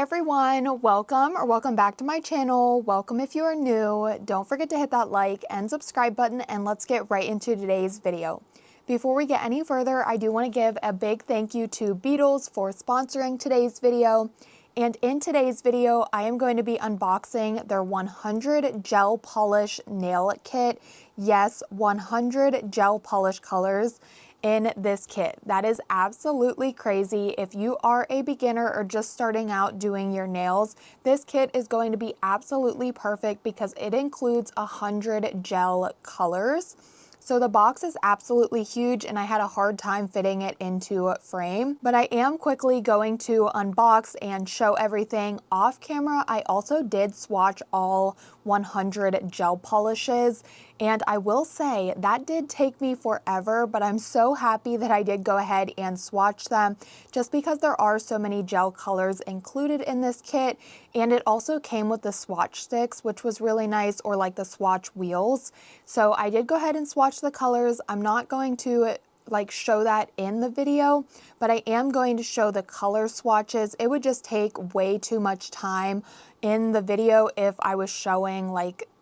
everyone, welcome back to my channel. Welcome if you are new. Don't forget to hit that like and subscribe button, and let's get right into today's video. Before we get any further, I do want to give a big thank you to Beetles for sponsoring today's video. And in today's video, I am going to be unboxing their 100 gel polish nail kit. Yes, 100 gel polish colors in this kit. That is absolutely crazy. If you are a beginner or just starting out doing your nails, this kit is going to be absolutely perfect because it includes 100 gel colors. So the box is absolutely huge and I had a hard time fitting it into a frame, but I am quickly going to unbox and show everything off camera. I also did swatch all 100 gel polishes, and I will say that did take me forever, but I'm so happy that I did go ahead and swatch them just because there are so many gel colors included in this kit. And it also came with the swatch sticks, which was really nice, or like the swatch wheels. So I did go ahead and swatch the colors. I'm not going to show that in the video, but I am going to show the color swatches. It would just take way too much time in the video if I was showing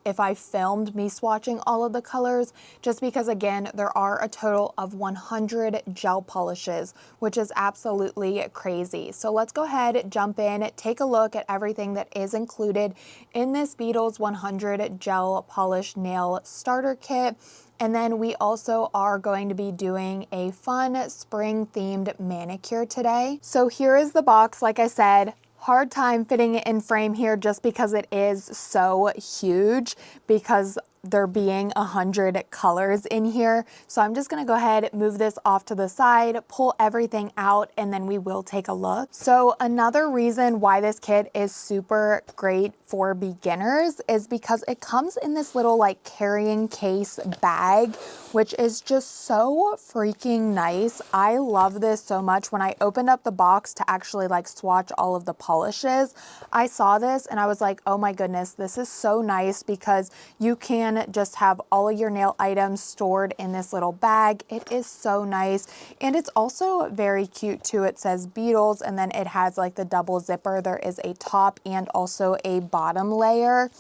if I filmed me swatching all of the colors, just because again, there are a total of 100 gel polishes, which is absolutely crazy. So let's go ahead, jump in, take a look at everything that is included in this Beetles 100 gel polish nail starter kit. And then we also are going to be doing a fun spring themed manicure today. So here is the box. Like I said, hard time fitting it in frame here just because it is so huge, because there being 100 colors in here. So I'm just gonna go ahead, move this off to the side, pull everything out, and then we will take a look. So another reason why this kit is super great for beginners is because it comes in this little carrying case bag, which is just so freaking nice. I love this so much. When I opened up the box to actually swatch all of the polishes, I saw this and I was like, oh my goodness, this is so nice because you can just have all of your nail items stored in this little bag. It is so nice. And it's also very cute too. It says Beetles, and then it has the double zipper. There is a top and also a bottom layer.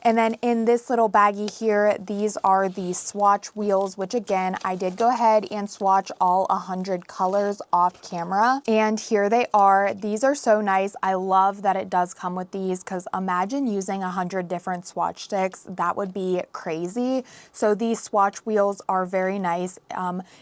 And then in this little baggie here, these are the swatch wheels, which again, I did go ahead and swatch all 100 colors off camera. And here they are. These are so nice. I love that it does come with these, because imagine using 100 different swatch sticks. That would be crazy. So these swatch wheels are very nice.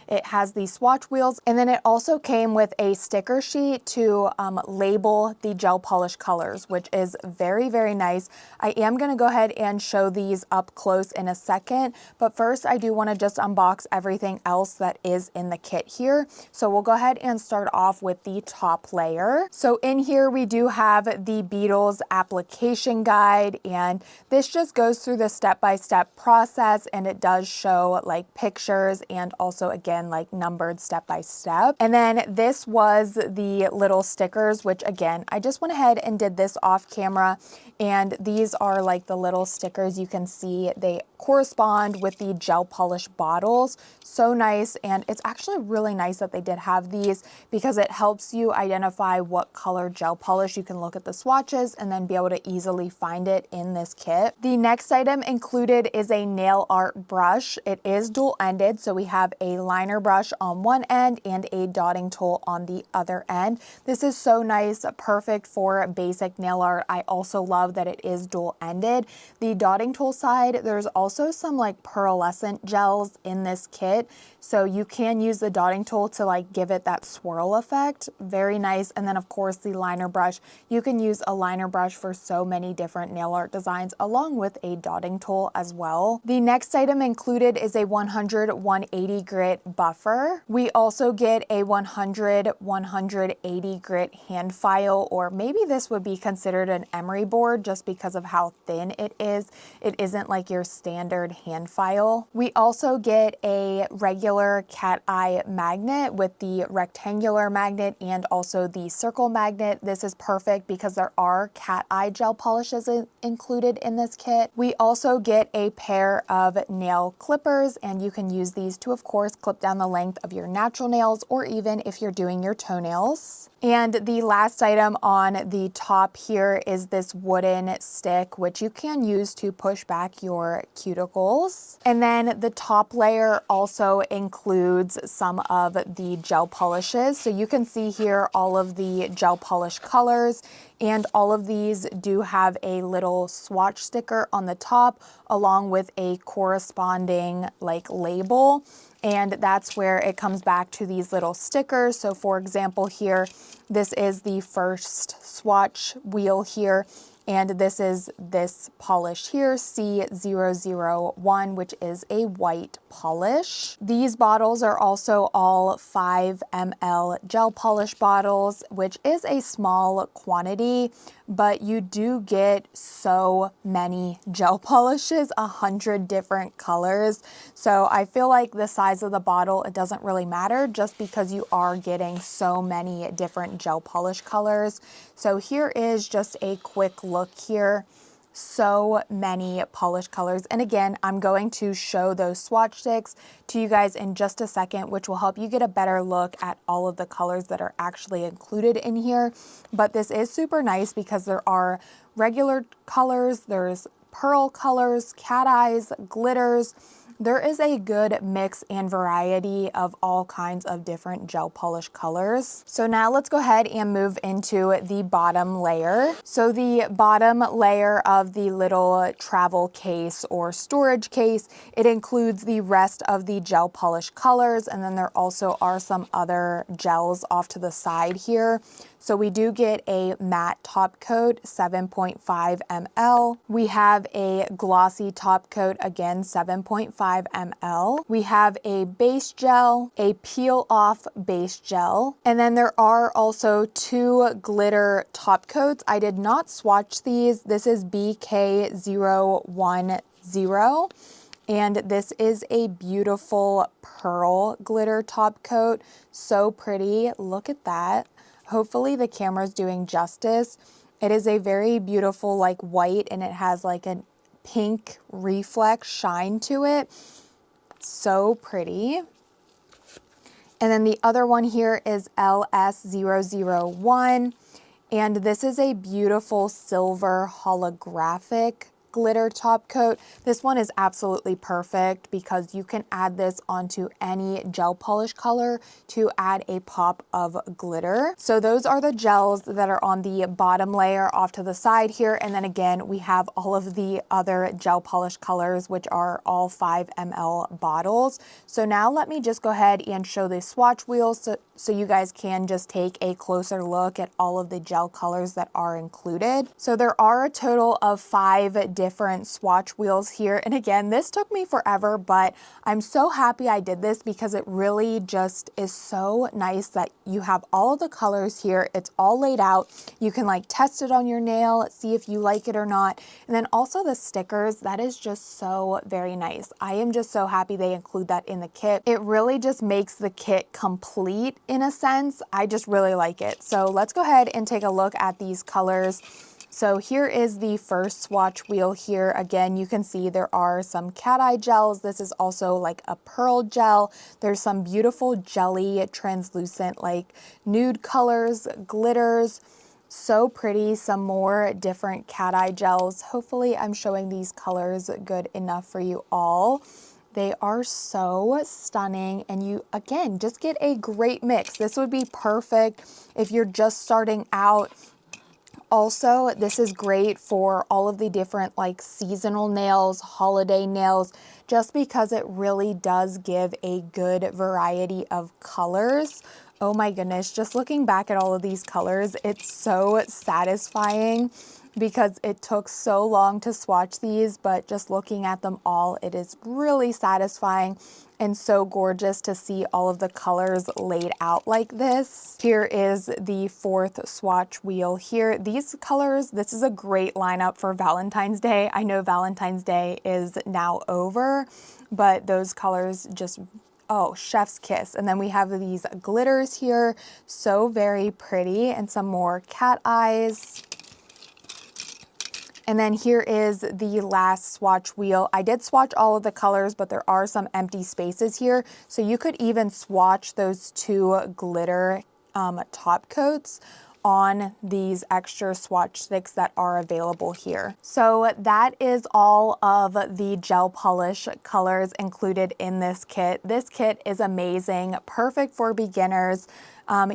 It has these swatch wheels, and then it also came with a sticker sheet to label the gel polish colors, which is very, very nice. I am going to go ahead and show these up close in a second, but first I do want to just unbox everything else that is in the kit here. So we'll go ahead and start off with the top layer. So in here we do have the Beetles application guide, and this just goes through the step-by-step process, and it does show pictures and also again numbered step-by-step. And then this was the little stickers, which again, I just went ahead and did this off camera, and these are the little stickers. You can see they correspond with the gel polish bottles. So nice. And it's actually really nice that they did have these, because it helps you identify what color gel polish. You can look at the swatches and then be able to easily find it in this kit. The next item included is a nail art brush. It is dual-ended, so we have a liner brush on one end and a dotting tool on the other end. This is so nice, perfect for basic nail art. I also love that it is dual-ended. The dotting tool side, there's also some pearlescent gels in this kit, so you can use the dotting tool to give it that swirl effect. Very nice. And then of course the liner brush, you can use a liner brush for so many different nail art designs along with a dotting tool as well. The next item included is a 100-180 grit buffer. We also get a 100-180 grit hand file, or maybe this would be considered an emery board just because of how thin it is. It isn't your standard standard hand file. We also get a regular cat eye magnet with the rectangular magnet and also the circle magnet. This is perfect because there are cat eye gel polishes included in this kit. We also get a pair of nail clippers, and you can use these to, of course, clip down the length of your natural nails or even if you're doing your toenails. And the last item on the top here is this wooden stick, which you can use to push back your cuticles. And then the top layer also includes some of the gel polishes. So you can see here all of the gel polish colors, and all of these do have a little swatch sticker on the top along with a corresponding like label. And that's where it comes back to these little stickers. So for example here, this is the first swatch wheel here, and this is this polish here, C001, which is a white polish. These bottles are also all 5 ml gel polish bottles, which is a small quantity, but you do get so many gel polishes, 100 different colors. So I feel like the size of the bottle, it doesn't really matter just because you are getting so many different gel polish colors. So here is just a quick look here. So many polish colors. And again, I'm going to show those swatch sticks to you guys in just a second, which will help you get a better look at all of the colors that are actually included in here. But this is super nice because there are regular colors, there's pearl colors, cat eyes, glitters. There is a good mix and variety of all kinds of different gel polish colors. So now let's go ahead and move into the bottom layer. So the bottom layer of the little travel case or storage case, it includes the rest of the gel polish colors, and then there also are some other gels off to the side here. So we do get a matte top coat, 7.5 ml. We have a glossy top coat, again, 7.5 ml. We have a base gel, a peel off base gel, and then there are also 2 glitter top coats. I did not swatch these. This is BK010. And this is a beautiful pearl glitter top coat. So pretty. Look at that. Hopefully the camera's doing justice. It is a very beautiful like white, and it has like a pink reflex shine to it. So pretty. And then the other one here is LS001. And this is a beautiful silver holographic glitter top coat. This one is absolutely perfect because you can add this onto any gel polish color to add a pop of glitter. So those are the gels that are on the bottom layer off to the side here. And then again, we have all of the other gel polish colors, which are all 5 ml bottles. So now let me just go ahead and show the swatch wheels so you guys can just take a closer look at all of the gel colors that are included. So there are a total of 5 different swatch wheels here. And again, this took me forever, but I'm so happy I did this because it really just is so nice that you have all of the colors here. It's all laid out. You can like test it on your nail, see if you like it or not. And then also the stickers, that is just so very nice. I am just so happy they include that in the kit. It really just makes the kit complete in a sense. I just really like it. So let's go ahead and take a look at these colors. So here is the first swatch wheel here. Again, you can see there are some cat eye gels. This is also like a pearl gel. There's some beautiful jelly, translucent, like nude colors, glitters. So pretty. Some more different cat eye gels. Hopefully I'm showing these colors good enough for you all. They are so stunning, and you, again, just get a great mix. This would be perfect if you're just starting out. Also, this is great for all of the different like seasonal nails, holiday nails, just because it really does give a good variety of colors. Oh my goodness, just looking back at all of these colors, it's so satisfying. because it took so long to swatch these, but just looking at them all, it is really satisfying and so gorgeous to see all of the colors laid out like this. Here is the fourth swatch wheel here. These colors, this is a great lineup for Valentine's Day. I know Valentine's Day is now over, but those colors just, oh, chef's kiss. And then we have these glitters here, so very pretty, and some more cat eyes. And then here is the last swatch wheel. I did swatch all of the colors, but there are some empty spaces here. So you could even swatch those two glitter top coats on these extra swatch sticks that are available here. So that is all of the gel polish colors included in this kit. This kit is amazing, perfect for beginners.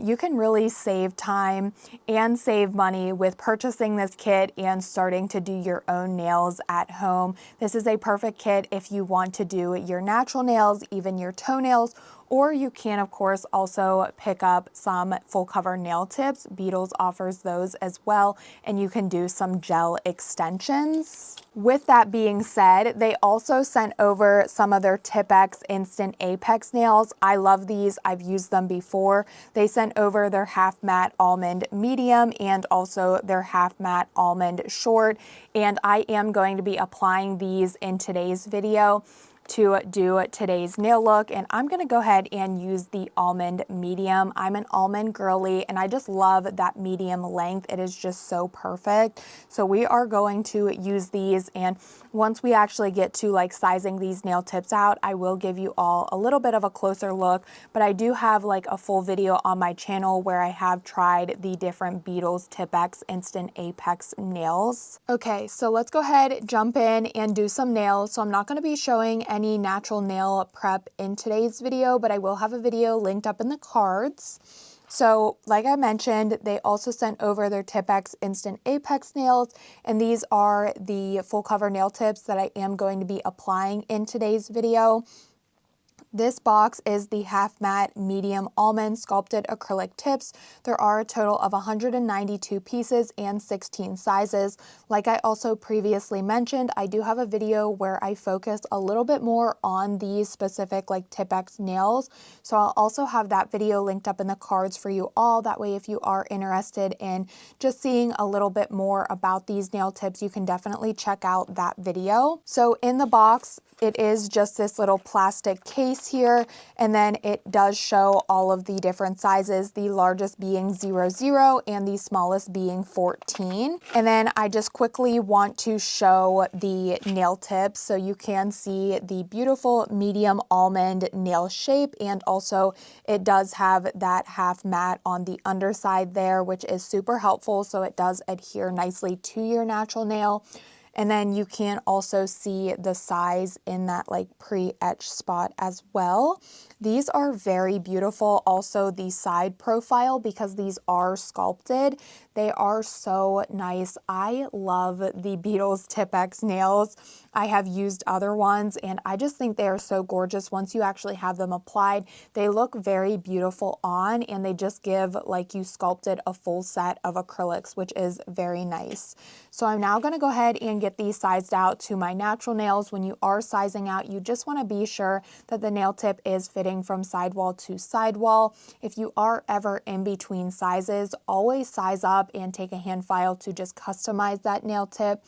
You can really save time and save money with purchasing this kit and starting to do your own nails at home. This is a perfect kit if you want to do your natural nails, even your toenails, or you can, of course, also pick up some full cover nail tips. Beetles offers those as well, and you can do some gel extensions. With that being said, they also sent over some of their Tipex Instant Apex nails. I love these. I've used them before. They sent over their half matte almond medium and also their half matte almond short, and I am going to be applying these in today's video to do today's nail look, and I'm gonna go ahead and use the almond medium. I'm an almond girly and I just love that medium length. It is just so perfect. So we are going to use these, and once we actually get to like sizing these nail tips out, I will give you all a little bit of a closer look, but I do have like a full video on my channel where I have tried the different Beetles Tipex Instant Apex nails. Okay, so let's go ahead, jump in and do some nails. So I'm not gonna be showing any natural nail prep in today's video, but I will have a video linked up in the cards. So like I mentioned, they also sent over their Tipex Instant Apex nails, and these are the full cover nail tips that I am going to be applying in today's video. This box is the half matte medium almond sculpted acrylic tips. There are a total of 192 pieces and 16 sizes. Like I also previously mentioned, I do have a video where I focus a little bit more on these specific like Tipex nails. So I'll also have that video linked up in the cards for you all. That way, if you are interested in just seeing a little bit more about these nail tips, you can definitely check out that video. So in the box, it is just this little plastic case here, and then it does show all of the different sizes, the largest being 00 and the smallest being 14. And then I just quickly want to show the nail tips so you can see the beautiful medium almond nail shape, and also it does have that half matte on the underside there, which is super helpful, so it does adhere nicely to your natural nail. And then you can also see the size in that like pre-etch spot as well. These are very beautiful. Also the side profile, because these are sculpted, they are so nice. I love the Beetles Tipex nails. I have used other ones and I just think they are so gorgeous. Once you actually have them applied, they look very beautiful on, and they just give like you sculpted a full set of acrylics, which is very nice. So I'm now going to go ahead and get these sized out to my natural nails. When you are sizing out, you just want to be sure that the nail tip is fitting from sidewall to sidewall. If you are ever in between sizes, always size up and take a hand file to just customize that nail tip.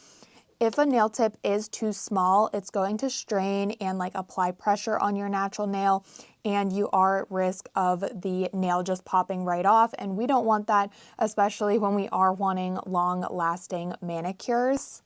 If a nail tip is too small, it's going to strain and like apply pressure on your natural nail, and you are at risk of the nail just popping right off, and we don't want that, especially when we are wanting long-lasting manicures.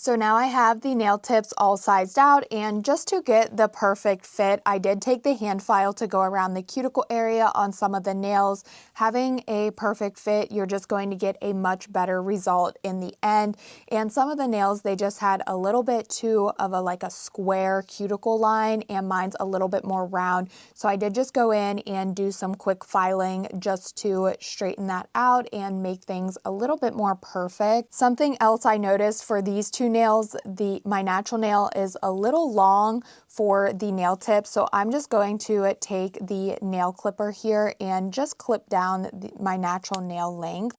So now I have the nail tips all sized out, and just to get the perfect fit, I did take the hand file to go around the cuticle area on some of the nails. Having a perfect fit, you're just going to get a much better result in the end. And some of the nails, they just had a little bit too of a square cuticle line, and mine's a little bit more round. So I did just go in and do some quick filing just to straighten that out and make things a little bit more perfect. Something else I noticed for these two nails, my natural nail is a little long for the nail tip, so I'm just going to take the nail clipper here and just clip down my natural nail length.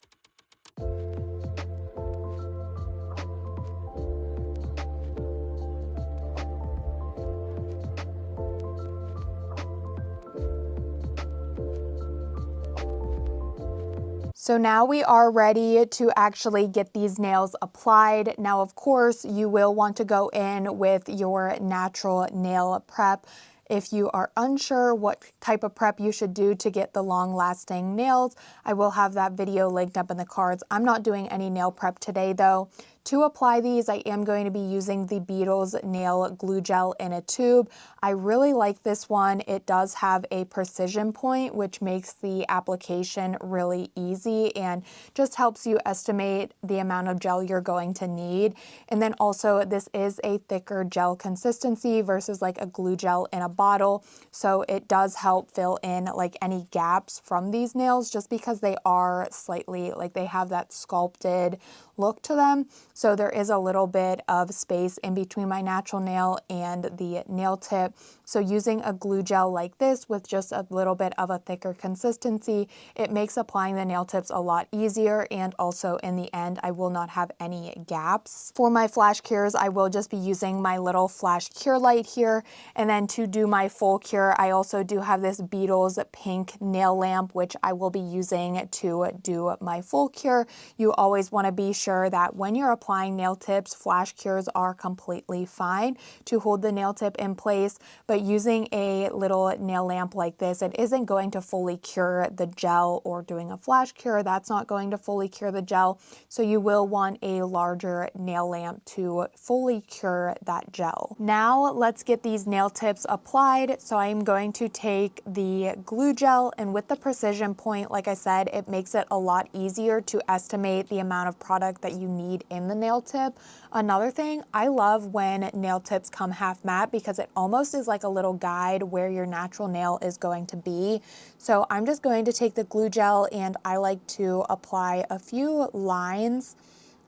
So now we are ready to actually get these nails applied. Now, of course, you will want to go in with your natural nail prep. If you are unsure what type of prep you should do to get the long-lasting nails, I will have that video linked up in the cards. I'm not doing any nail prep today though. To apply these, I am going to be using the Beetles nail glue gel in a tube. I really like this one. It does have a precision point, which makes the application really easy and just helps you estimate the amount of gel you're going to need. And then also, this is a thicker gel consistency versus like a glue gel in a bottle. So it does help fill in like any gaps from these nails, just because they are slightly like they have that sculpted look to them. So there is a little bit of space in between my natural nail and the nail tip. So using a glue gel like this with just a little bit of a thicker consistency, it makes applying the nail tips a lot easier, and also in the end, I will not have any gaps. For my flash cures, I will just be using my little flash cure light here. And then to do my full cure, I also do have this Beetles pink nail lamp, which I will be using to do my full cure. You always want to be sure that when you're applying nail tips, flash cures are completely fine to hold the nail tip in place, but using a little nail lamp like this, it isn't going to fully cure the gel, or doing a flash cure, that's not going to fully cure the gel. So you will want a larger nail lamp to fully cure that gel. Now let's get these nail tips applied. So I'm going to take the glue gel, and with the precision point, like I said, it makes it a lot easier to estimate the amount of product that you need in the nail tip. Another thing, I love when nail tips come half matte, because it almost is like a little guide where your natural nail is going to be. So I'm just going to take the glue gel, and I like to apply a few lines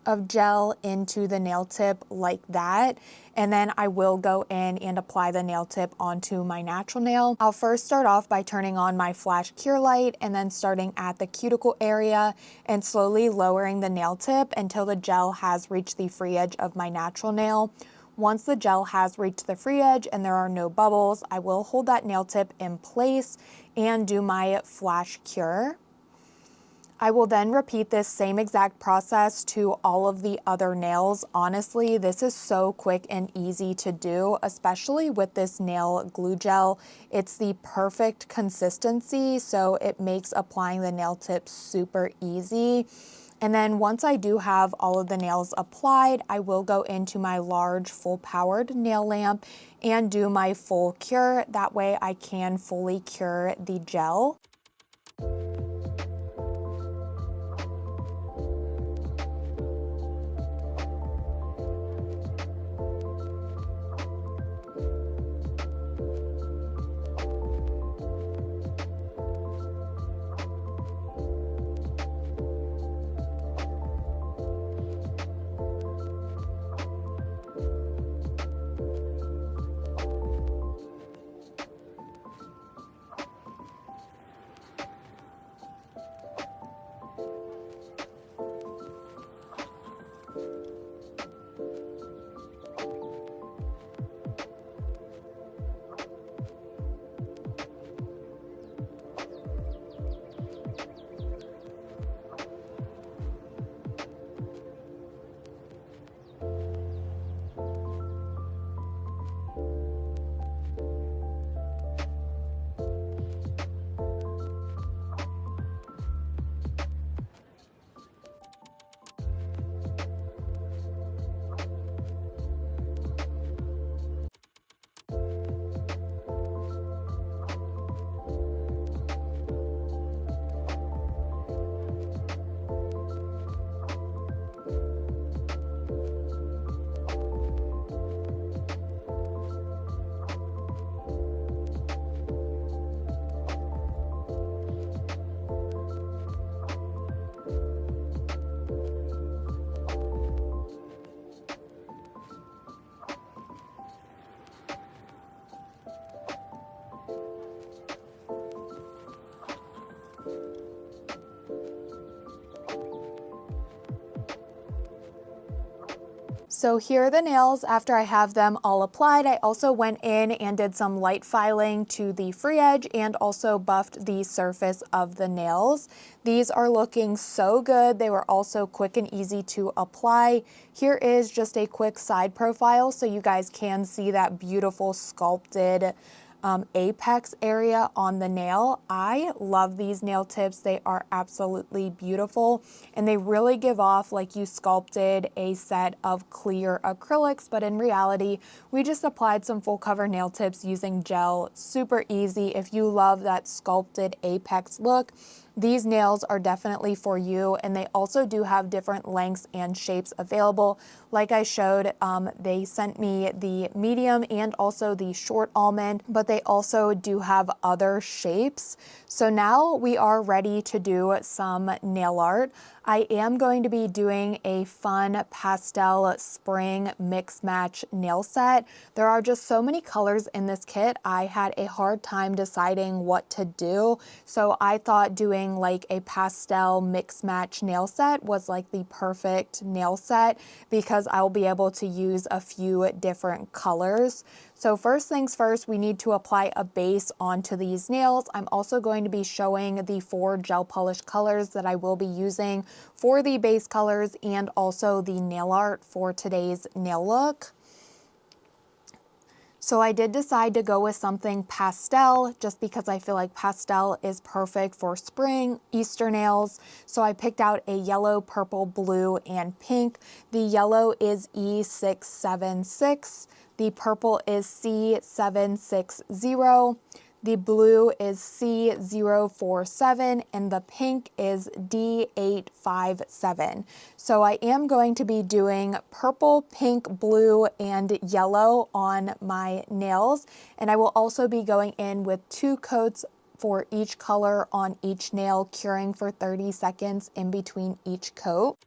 of gel into the nail tip like that. And then I will go in and apply the nail tip onto my natural nail. I'll first start off by turning on my flash cure light, and then starting at the cuticle area and slowly lowering the nail tip until the gel has reached the free edge of my natural nail. Once the gel has reached the free edge and there are no bubbles, I will hold that nail tip in place and do my flash cure. I will then repeat this same exact process to all of the other nails. Honestly, this is so quick and easy to do, especially with this nail glue gel. It's the perfect consistency, so it makes applying the nail tip super easy. And then once I do have all of the nails applied, I will go into my large full powered nail lamp and do my full cure. That way I can fully cure the gel. So here are the nails after I have them all applied. I also went in and did some light filing to the free edge and also buffed the surface of the nails. These are looking so good. They were also quick and easy to apply. Here is just a quick side profile so you guys can see that beautiful sculpted apex area on the nail. I love these nail tips. They are absolutely beautiful and they really give off like you sculpted a set of clear acrylics, but in reality, we just applied some full cover nail tips using gel. Super easy. If you love that sculpted apex look, these nails are definitely for you, and they also do have different lengths and shapes available. Like I showed, they sent me the medium and also the short almond, but they also do have other shapes. So now we are ready to do some nail art. I am going to be doing a fun pastel spring mix match nail set. There are just so many colors in this kit. I had a hard time deciding what to do. So I thought doing like a pastel mix match nail set was like the perfect nail set because I will be able to use a few different colors. So first things first, we need to apply a base onto these nails. I'm also going to be showing the 4 gel polish colors that I will be using for the base colors and also the nail art for today's nail look. So I did decide to go with something pastel just because I feel like pastel is perfect for spring, Easter nails. So I picked out a yellow, purple, blue, and pink. The yellow is E676. The purple is C760. The blue is C047 and the pink is D857. So I am going to be doing purple, pink, blue, and yellow on my nails. And I will also be going in with 2 coats for each color on each nail, curing for 30 seconds in between each coat.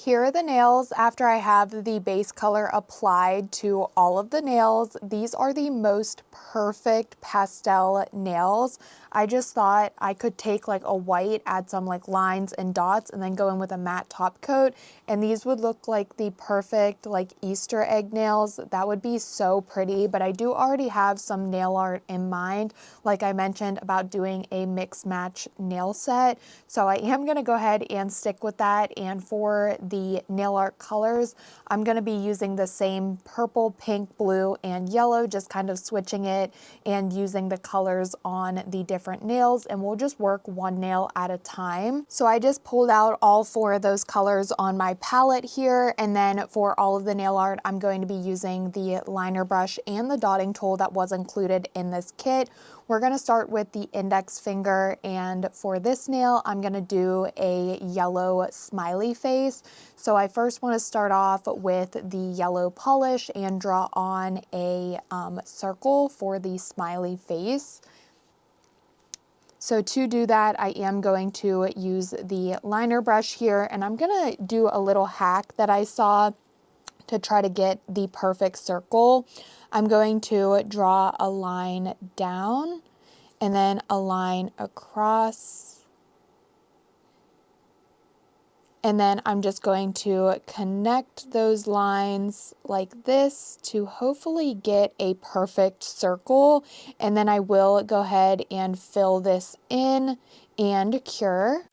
Here are the nails after I have the base color applied to all of the nails. These are the most perfect pastel nails. I just thought I could take like a white, add some like lines and dots, and then go in with a matte top coat, and these would look like the perfect like Easter egg nails. That would be so pretty, but I do already have some nail art in mind, like I mentioned about doing a mix match nail set. So I am gonna go ahead and stick with that, and for the nail art colors, I'm gonna be using the same purple, pink, blue, and yellow, just kind of switching it and using the colors on the different nails, and we'll just work one nail at a time. So I just pulled out all 4 of those colors on my palette here, and then for all of the nail art, I'm going to be using the liner brush and the dotting tool that was included in this kit. We're gonna start with the index finger, and for this nail, I'm gonna do a yellow smiley face. So I first wanna start off with the yellow polish and draw on a circle for the smiley face. So to do that, I am going to use the liner brush here, and I'm gonna do a little hack that I saw to try to get the perfect circle. I'm going to draw a line down and then a line across. And then I'm just going to connect those lines like this to hopefully get a perfect circle. And then I will go ahead and fill this in and cure.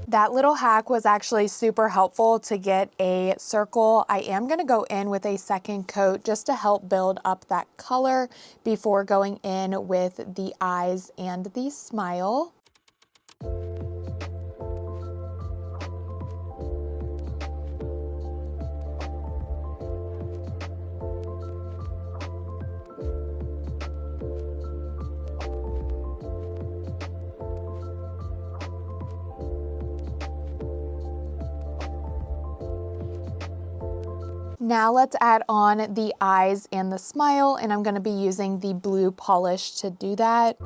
That little hack was actually super helpful to get a circle. I am gonna go in with a second coat just to help build up that color before going in with the eyes and the smile. Now let's add on the eyes and the smile, and I'm going to be using the blue polish to do that.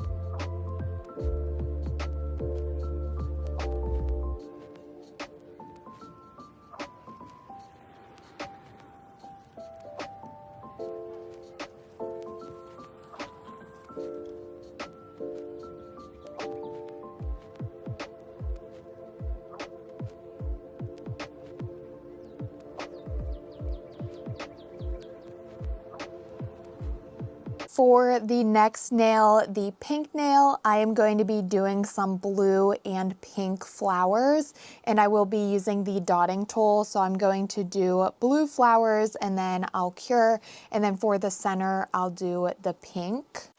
For the next nail, the pink nail, I am going to be doing some blue and pink flowers, and I will be using the dotting tool. So I'm going to do blue flowers and then I'll cure, and then for the center, I'll do the pink.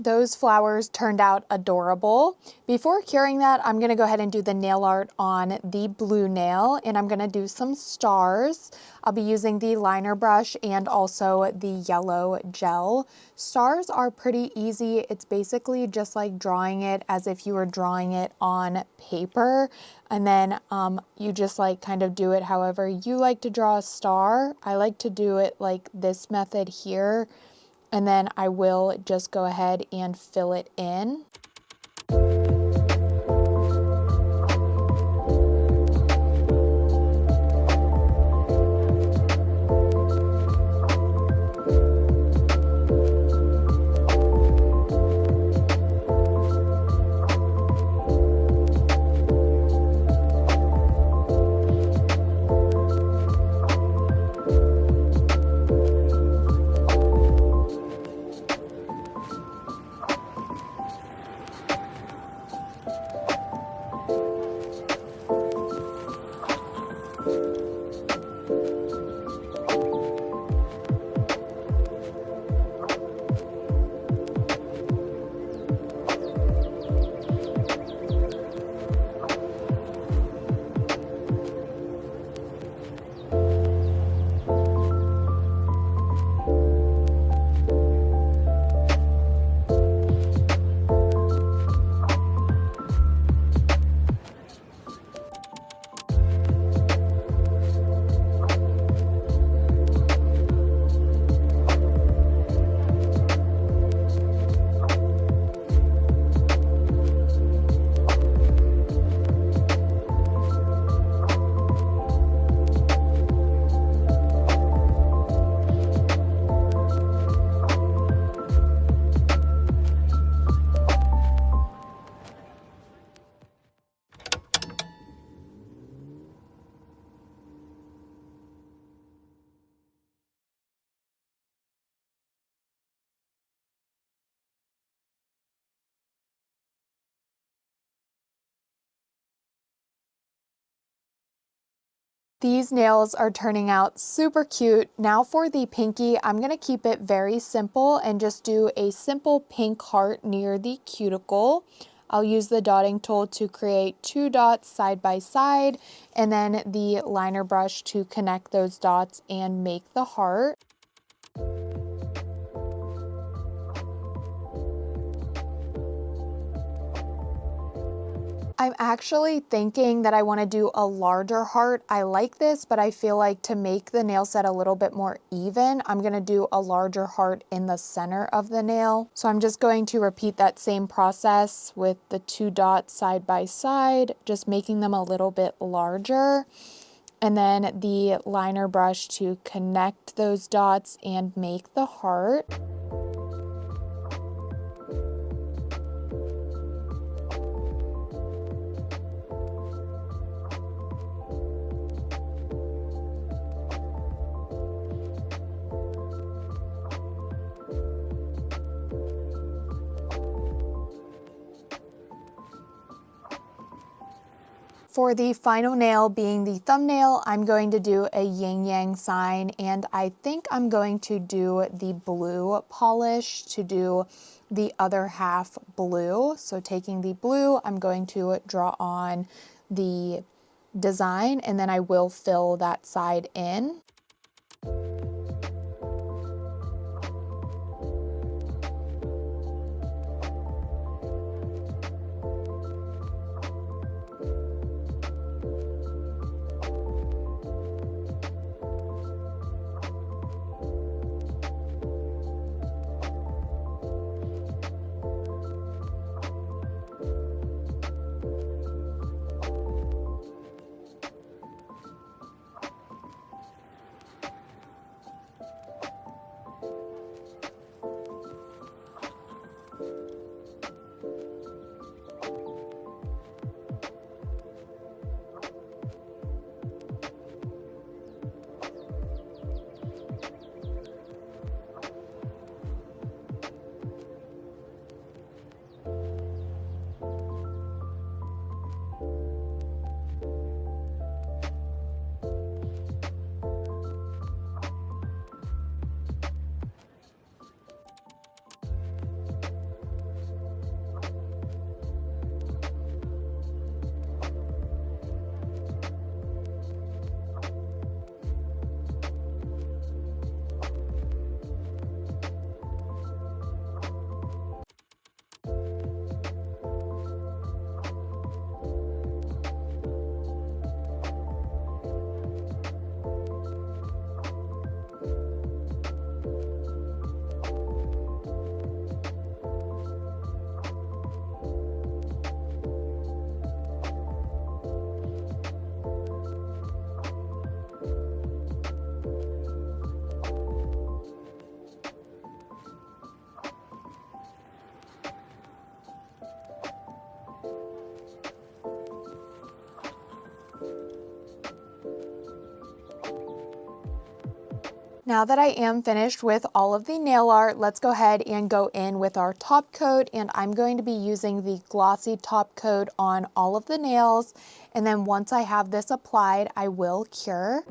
those flowers turned out adorable. Before curing that, I'm gonna go ahead and do the nail art on the blue nail, and I'm gonna do some stars. I'll be using the liner brush and also the yellow gel. Stars are pretty easy. It's basically just like drawing it as if you were drawing it on paper. And then you just like kind of do it however you like to draw a star. I like to do it like this method here. And then I will just go ahead and fill it in. These nails are turning out super cute. Now for the pinky, I'm gonna keep it very simple and just do a simple pink heart near the cuticle. I'll use the dotting tool to create 2 dots side by side, and then the liner brush to connect those dots and make the heart. I'm actually thinking that I want to do a larger heart. I like this, but I feel like to make the nail set a little bit more even, I'm going to do a larger heart in the center of the nail. So I'm just going to repeat that same process with the 2 dots side by side, just making them a little bit larger. And then the liner brush to connect those dots and make the heart. For the final nail being the thumbnail, I'm going to do a yin yang sign, and I think I'm going to do the blue polish to do the other half blue. So taking the blue, I'm going to draw on the design, and then I will fill that side in. Now that I am finished with all of the nail art, let's go ahead and go in with our top coat, and I'm going to be using the glossy top coat on all of the nails, and then once I have this applied, I will cure.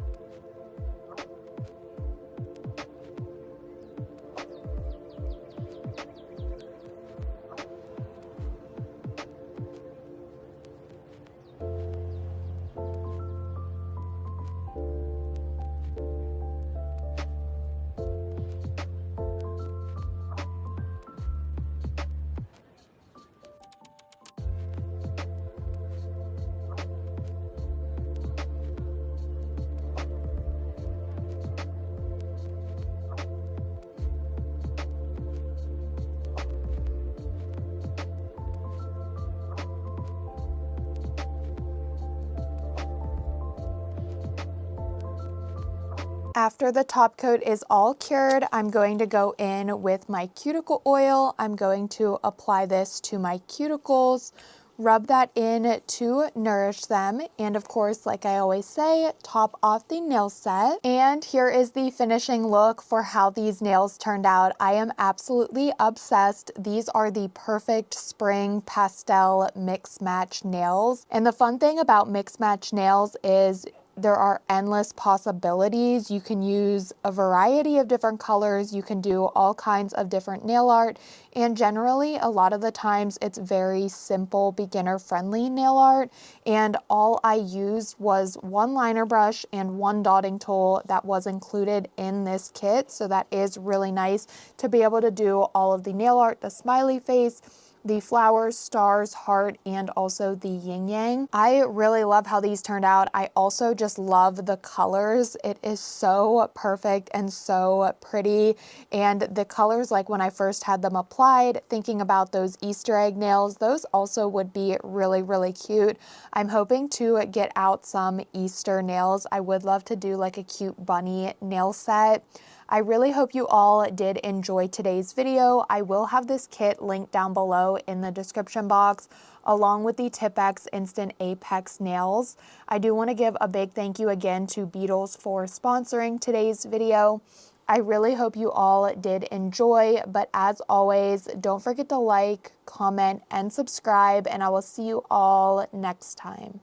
After the top coat is all cured, I'm going to go in with my cuticle oil. I'm going to apply this to my cuticles, rub that in to nourish them, and of course, like I always say, top off the nail set. And here is the finishing look for how these nails turned out. I am absolutely obsessed. These are the perfect spring pastel mix match nails. And the fun thing about mix match nails is there are endless possibilities. You can use a variety of different colors. You can do all kinds of different nail art. And generally, a lot of the times, it's very simple, beginner-friendly nail art. And all I used was one liner brush and one dotting tool that was included in this kit. So that is really nice to be able to do all of the nail art, the smiley face, the flowers, stars, heart, and also the yin yang. I really love how these turned out. I also just love the colors. It is so perfect and so pretty. And the colors, like when I first had them applied, thinking about those Easter egg nails, those also would be really, really cute. I'm hoping to get out some Easter nails. I would love to do like a cute bunny nail set. I really hope you all did enjoy today's video. I will have this kit linked down below in the description box, along with the Tipp-Ex Instant Apex nails. I do want to give a big thank you again to Beetles for sponsoring today's video. I really hope you all did enjoy, but as always, don't forget to like, comment, and subscribe, and I will see you all next time.